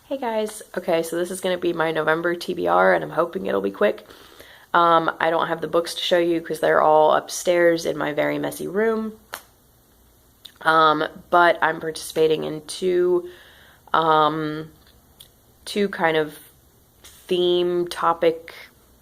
Hey guys, okay, so this is going to be my November TBR and I'm hoping it'll be quick. I don't have the books to show you because they're all upstairs in my very messy room. But I'm participating in two kind of theme topic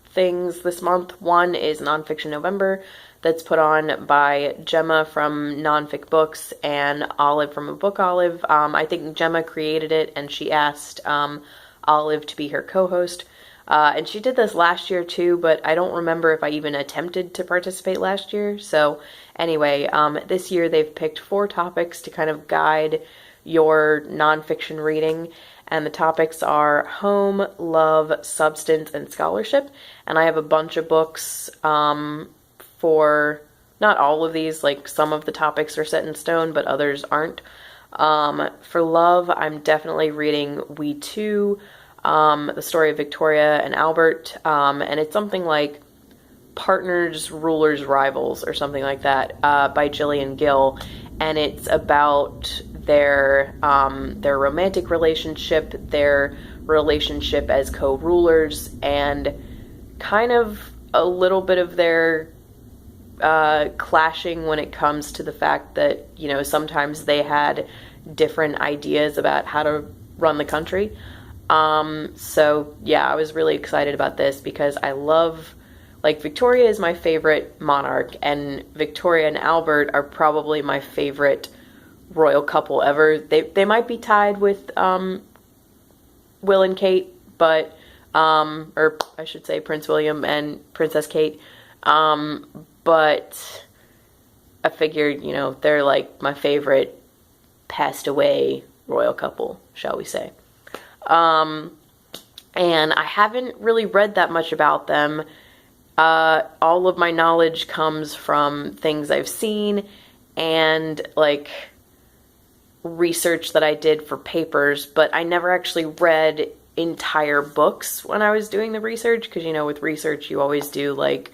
things this month. One is Nonfiction November that's put on by Gemma from Nonfic Books and Olive from A Book Olive. I think Gemma created it and she asked Olive to be her co-host. And she did this last year too, but I don't remember if I even attempted to participate last year. So anyway, this year they've picked 4 topics to kind of guide your nonfiction reading. And the topics are home, love, substance, and scholarship. And I have a bunch of books for not all of these, like some of the topics are set in stone, but others aren't. For love, I'm definitely reading We Too, the story of Victoria and Albert, and it's something like Partners, Rulers, Rivals, or something like that, by Gillian Gill, and it's about their romantic relationship, their relationship as co-rulers, and kind of a little bit of their clashing when it comes to the fact that, you know, sometimes they had different ideas about how to run the country. So yeah, I was really excited about this because I love, like, Victoria is my favorite monarch, and Victoria and Albert are probably my favorite royal couple ever. They might be tied with Will and Kate, but or I should say Prince William and Princess Kate. But I figured, you know, they're like my favorite passed away royal couple, shall we say. And I haven't really read that much about them. All of my knowledge comes from things I've seen and like research that I did for papers, but I never actually read entire books when I was doing the research, because, you know, with research you always do, like,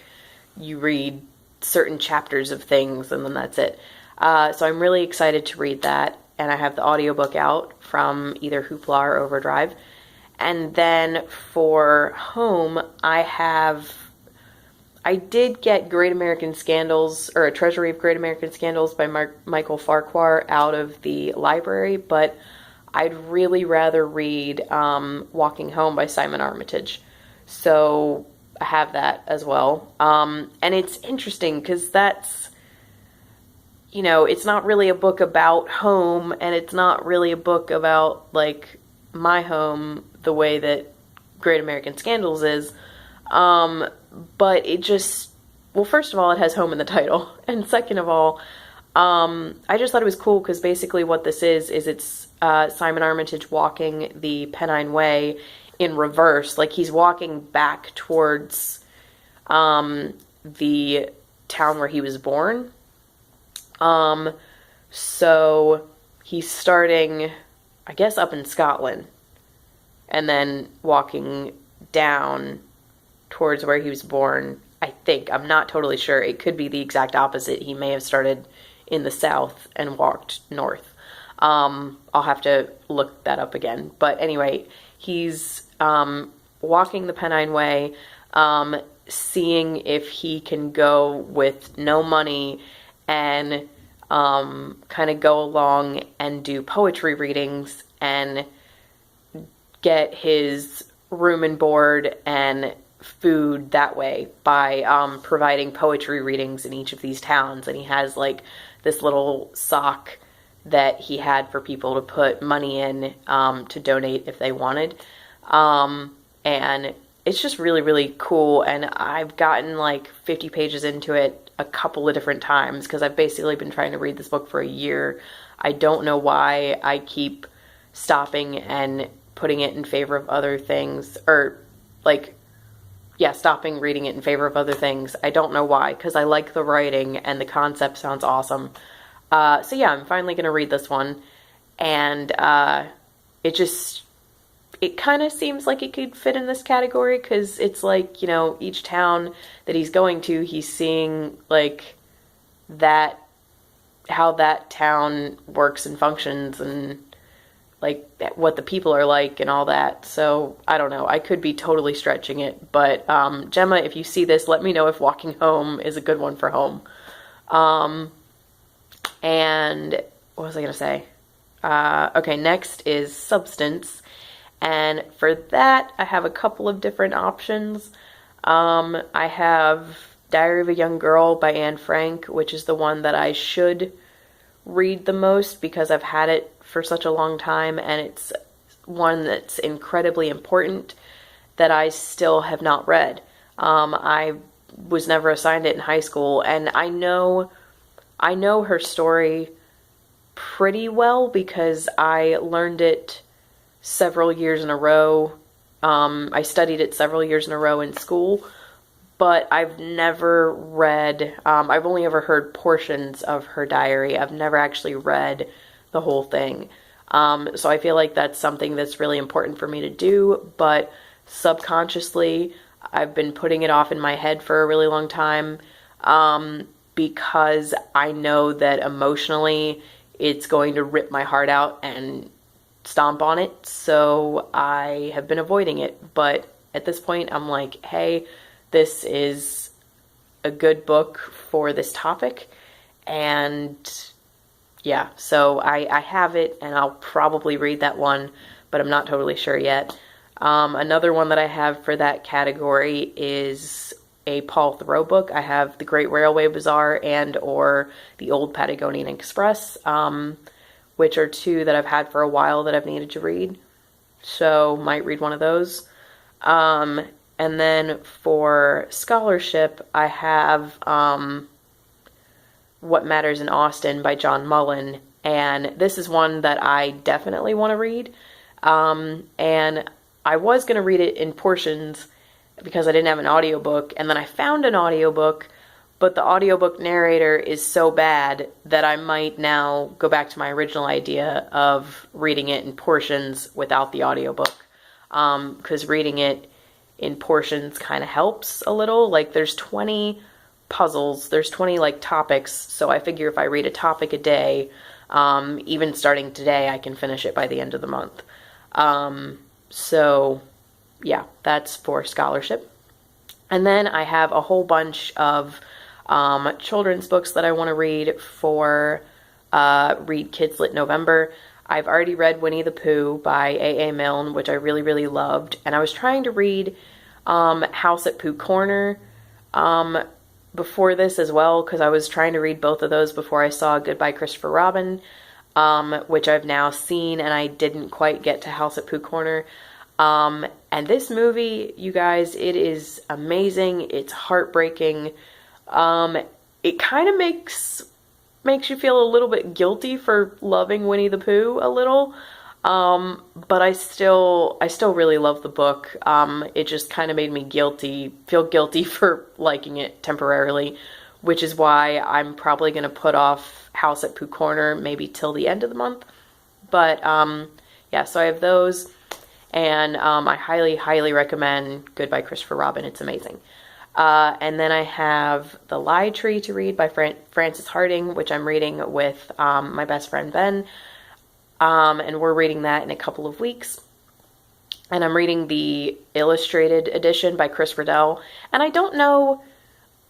you read certain chapters of things and then that's it. So I'm really excited to read that, and I have the audiobook out from either Hoopla or Overdrive. And then for home, I did get Great American Scandals, or A Treasury of Great American Scandals by Michael Farquhar out of the library, but I'd really rather read Walking Home by Simon Armitage. So I have that as well. And it's interesting because that's, you know, it's not really a book about home, and it's not really a book about, like, my home the way that Great American Scandals is. But it just, well, first of all, it has home in the title. And second of all, I just thought it was cool because basically what this is it's Simon Armitage walking the Pennine Way in reverse. Like, he's walking back towards the town where he was born. So he's starting, I guess, up in Scotland and then walking down towards where he was born. I think, I'm not totally sure. It could be the exact opposite. He may have started in the south and walked north. I'll have to look that up again. But anyway, he's walking the Pennine Way, seeing if he can go with no money and kind of go along and do poetry readings and get his room and board and food that way by providing poetry readings in each of these towns. And he has, like, this little sock that he had for people to put money in to donate if they wanted. And it's just really, really cool. And I've gotten like 50 pages into it a couple of different times because I've basically been trying to read this book for a year. I don't know why I keep stopping and putting it in favor of other things, or like, yeah, stopping reading it in favor of other things. I don't know why, because I like the writing and the concept sounds awesome. So yeah, I'm finally going to read this one. And it kind of seems like it could fit in this category because it's like, you know, each town that he's going to, he's seeing like that, how that town works and functions, and like what the people are like and all that. So I don't know. I could be totally stretching it, but Gemma, if you see this, let me know if Walking Home is a good one for home. And what was I gonna say? Okay, next is Substance, and for that I have a couple of different options. I have Diary of a Young Girl by Anne Frank, which is the one that I should read the most because I've had it for such a long time, and it's one that's incredibly important that I still have not read. I was never assigned it in high school, and I know her story pretty well because I learned it several years in a row. I studied it several years in a row in school, but I've never read, I've only ever heard portions of her diary. I've never actually read the whole thing. So I feel like that's something that's really important for me to do, but subconsciously I've been putting it off in my head for a really long time, because I know that emotionally it's going to rip my heart out and stomp on it, so I have been avoiding it. But at this point I'm like, hey, this is a good book for this topic, and yeah, so I have it, and I'll probably read that one, but I'm not totally sure yet. Another one that I have for that category is a Paul Theroux book. I have The Great Railway Bazaar and or The Old Patagonian Express, which are two that I've had for a while that I've needed to read. So might read one of those. And then for scholarship, I have What Matters in Austin by John Mullen. And this is one that I definitely want to read. And I was going to read it in portions because I didn't have an audiobook. And then I found an audiobook, but the audiobook narrator is so bad that I might now go back to my original idea of reading it in portions without the audiobook. Because reading it in portions kind of helps a little. Like, there's 20 puzzles, there's 20 like topics, so I figure if I read a topic a day, even starting today, I can finish it by the end of the month. So yeah, that's for scholarship. And then I have a whole bunch of children's books that I want to read for Read Kidslit November. I've already read Winnie the Pooh by A.A. Milne, which I really, really loved. And I was trying to read House at Pooh Corner before this as well, because I was trying to read both of those before I saw Goodbye Christopher Robin, which I've now seen, and I didn't quite get to House at Pooh Corner. And this movie, you guys, it is amazing. It's heartbreaking. It kind of makes you feel a little bit guilty for loving Winnie the Pooh a little. But I still really love the book. It just kind of made me feel guilty for liking it temporarily, which is why I'm probably going to put off House at Pooh Corner maybe till the end of the month. But, yeah, so I have those, and I highly, highly recommend Goodbye Christopher Robin. It's amazing. And then I have The Lie Tree to read by Frances Harding, which I'm reading with my best friend Ben. And we're reading that in a couple of weeks. And I'm reading the illustrated edition by Chris Riddell. And I don't know,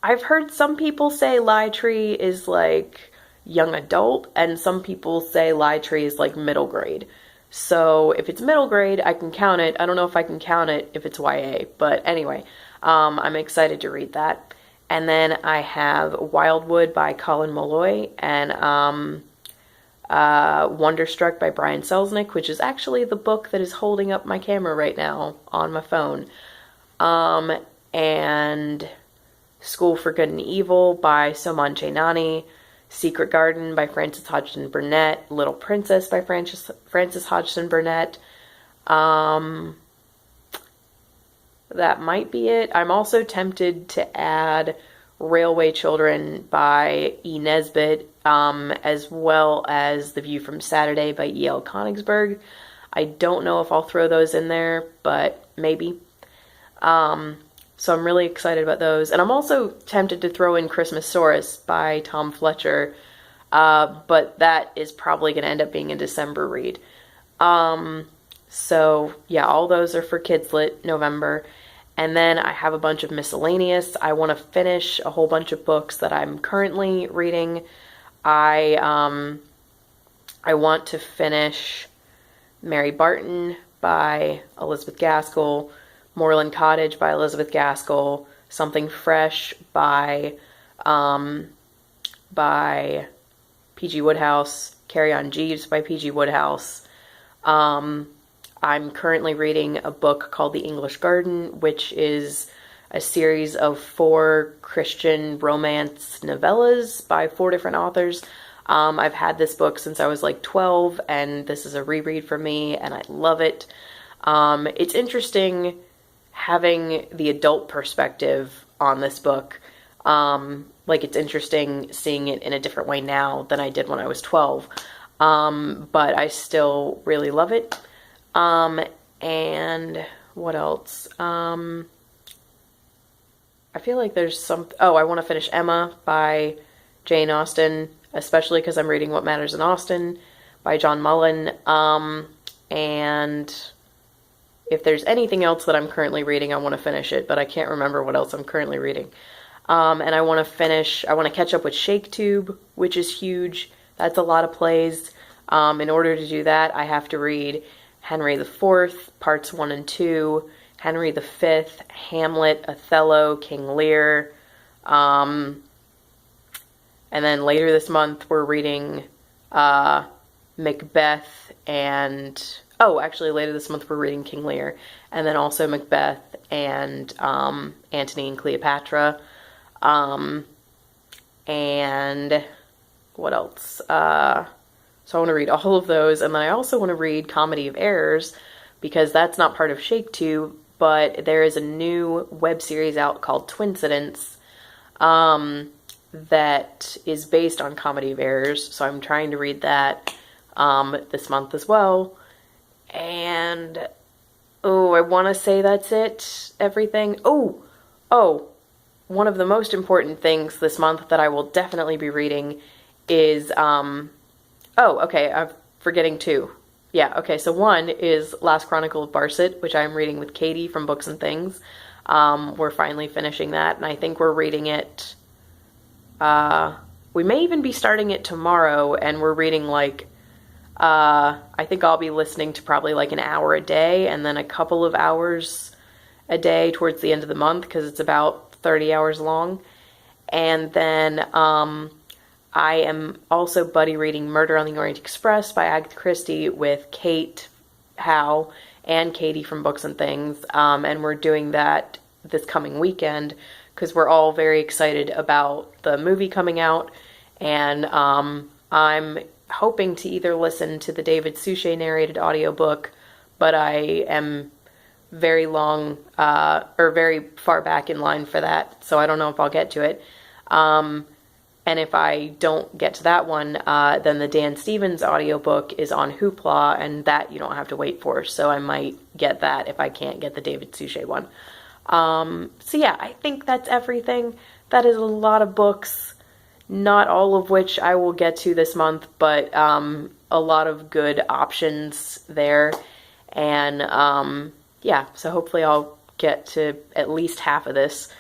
I've heard some people say Lie Tree is like young adult, and some people say Lie Tree is like middle grade. So if it's middle grade, I can count it. I don't know if I can count it if it's YA, but anyway, I'm excited to read that. And then I have Wildwood by Colin Molloy, and Wonderstruck by Brian Selznick, which is actually the book that is holding up my camera right now on my phone. And School for Good and Evil by Soman Chainani, Secret Garden by Frances Hodgson Burnett, Little Princess by Frances Hodgson Burnett. That might be it. I'm also tempted to add Railway Children by E. Nesbitt, as well as The View from Saturday by E.L. Konigsberg. I don't know if I'll throw those in there, but maybe. So I'm really excited about those. And I'm also tempted to throw in Christmasaurus by Tom Fletcher, but that is probably going to end up being a December read. So yeah, all those are for Kidslit November. And then I have a bunch of miscellaneous. I want to finish a whole bunch of books that I'm currently reading. I want to finish Mary Barton by Elizabeth Gaskell, Moorland Cottage by Elizabeth Gaskell, Something Fresh by P.G. Wodehouse, Carry On Jeeves by P.G. Wodehouse. I'm currently reading a book called The English Garden, which is a series of 4 Christian romance novellas by 4 different authors. I've had this book since I was like 12, and this is a reread for me, and I love it. It's interesting having the adult perspective on this book. Like, it's interesting seeing it in a different way now than I did when I was 12. But I still really love it. And what else? I feel like there's I want to finish Emma by Jane Austen, especially because I'm reading What Matters in Austen by John Mullen. And if there's anything else that I'm currently reading, I want to finish it, but I can't remember what else I'm currently reading. And I want to catch up with Shaketube, which is huge. That's a lot of plays. In order to do that, I have to read Henry IV, parts 1 and 2, Henry V, Hamlet, Othello, King Lear. And then later this month, we're reading Macbeth and... Oh, actually, later this month, we're reading King Lear. And then also Macbeth and Antony and Cleopatra. And what else? So I want to read all of those, and then I also want to read Comedy of Errors, because that's not part of Shaketube, but there is a new web series out called Twincidence that is based on Comedy of Errors, so I'm trying to read that this month as well. And, I want to say that's it, everything. One of the most important things this month that I will definitely be reading is, I'm forgetting 2. Yeah, okay, so 1 is Last Chronicle of Barset, which I'm reading with Katie from Books and Things. We're finally finishing that, and I think we're reading it, we may even be starting it tomorrow, and we're reading, I think I'll be listening to probably an hour a day, and then a couple of hours a day towards the end of the month, because it's about 30 hours long. And then, I am also buddy reading Murder on the Orient Express by Agatha Christie with Kate, Howe, and Katie from Books and Things. And we're doing that this coming weekend because we're all very excited about the movie coming out. And I'm hoping to either listen to the David Suchet narrated audiobook, but I am very very far back in line for that, so I don't know if I'll get to it. And if I don't get to that one, then the Dan Stevens audiobook is on Hoopla, and that you don't have to wait for, so I might get that if I can't get the David Suchet one. So yeah, I think that's everything. That is a lot of books, not all of which I will get to this month, but a lot of good options there. And yeah, so hopefully I'll get to at least half of this.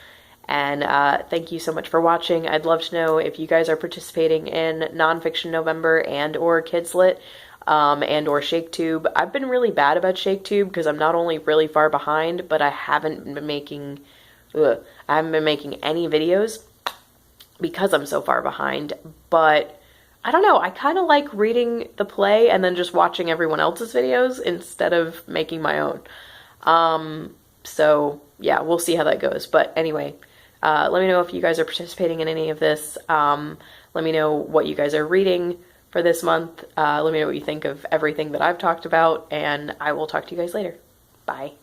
And thank you so much for watching. I'd love to know if you guys are participating in Nonfiction November and or Kidslit and or Shaketube. I've been really bad about Shaketube because I'm not only really far behind, but I haven't been making any videos because I'm so far behind. But I don't know, I kind of like reading the play and then just watching everyone else's videos instead of making my own. So yeah, we'll see how that goes. But anyway, let me know if you guys are participating in any of this. Let me know what you guys are reading for this month. Let me know what you think of everything that I've talked about, and I will talk to you guys later. Bye.